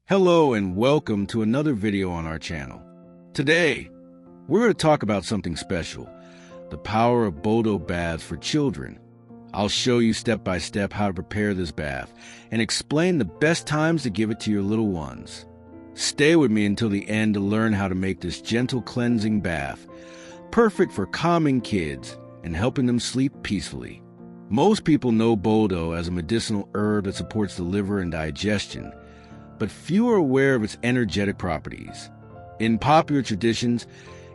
Hello and welcome to another video on our channel. Today, we're going to talk about something special, the power of BOLDO baths for children. I'll show you step by step how to prepare this bath and explain the best times to give it to your little ones. Stay with me until the end to learn how to make this gentle cleansing bath, perfect for calming kids and helping them sleep peacefully. Most people know BOLDO as a medicinal herb that supports the liver and digestion, but few are aware of its energetic properties. In popular traditions,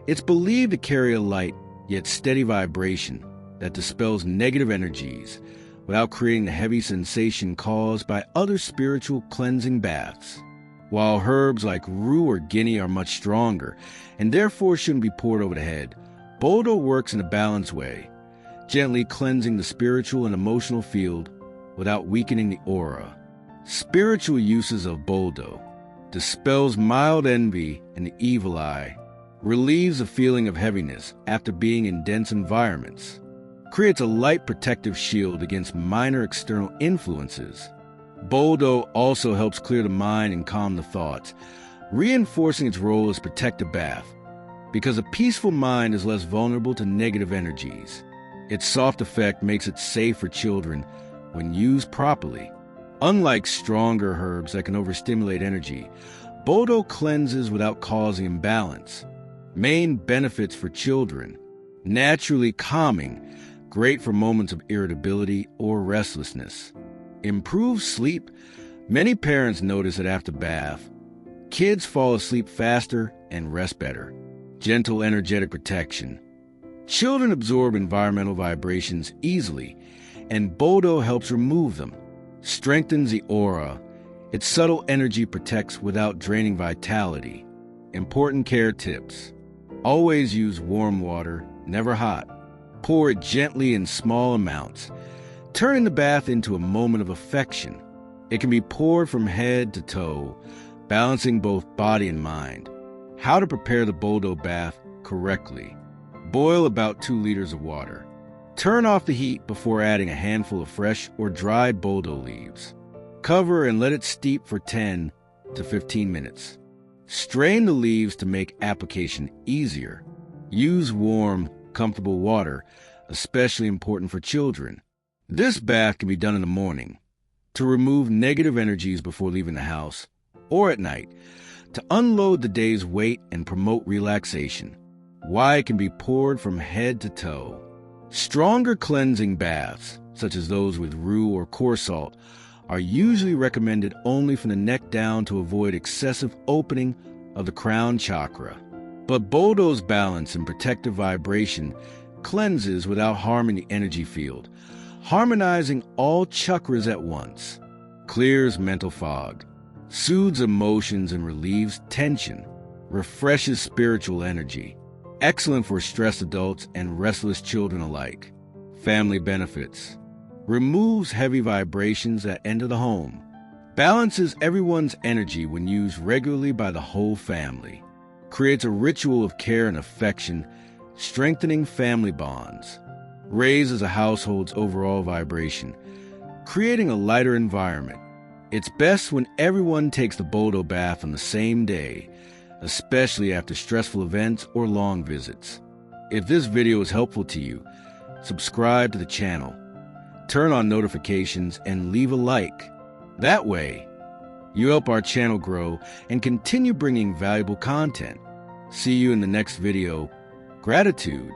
it's believed to carry a light yet steady vibration that dispels negative energies without creating the heavy sensation caused by other spiritual cleansing baths. While herbs like rue or guinea are much stronger and therefore shouldn't be poured over the head, BOLDO works in a balanced way, gently cleansing the spiritual and emotional field without weakening the aura. Spiritual uses of BOLDO: dispels mild envy and the evil eye, relieves a feeling of heaviness after being in dense environments, creates a light protective shield against minor external influences. BOLDO also helps clear the mind and calm the thoughts, reinforcing its role as protective bath, because a peaceful mind is less vulnerable to negative energies. Its soft effect makes it safe for children when used properly. Unlike stronger herbs that can overstimulate energy, BOLDO cleanses without causing imbalance. Main benefits for children: naturally calming, great for moments of irritability or restlessness. Improves sleep. Many parents notice that after bath, kids fall asleep faster and rest better. Gentle energetic protection. Children absorb environmental vibrations easily, and BOLDO helps remove them. Strengthens the aura. Its subtle energy protects without draining vitality. Important care tips: always use warm water, never hot. Pour it gently in small amounts, turning the bath into a moment of affection. It can be poured from head to toe, balancing both body and mind. How to prepare the BOLDO bath correctly: boil about 2 liters of water. Turn off the heat before adding a handful of fresh or dried BOLDO leaves. Cover and let it steep for 10 to 15 minutes. Strain the leaves to make application easier. Use warm, comfortable water, especially important for children. This bath can be done in the morning to remove negative energies before leaving the house, or at night to unload the day's weight and promote relaxation. Why it can be poured from head to toe. Stronger cleansing baths, such as those with rue or core salt, are usually recommended only from the neck down to avoid excessive opening of the crown chakra. But BOLDO's balance and protective vibration cleanses without harming the energy field, harmonizing all chakras at once. Clears mental fog, soothes emotions and relieves tension, refreshes spiritual energy. Excellent for stressed adults and restless children alike. Family benefits: removes heavy vibrations that enter the home. Balances everyone's energy when used regularly by the whole family. Creates a ritual of care and affection, strengthening family bonds. Raises a household's overall vibration, creating a lighter environment. It's best when everyone takes the BOLDO bath on the same day, especially after stressful events or long visits. If this video is helpful to you, subscribe to the channel, turn on notifications, and leave a like. That way, you help our channel grow and continue bringing valuable content. See you in the next video. Gratitude.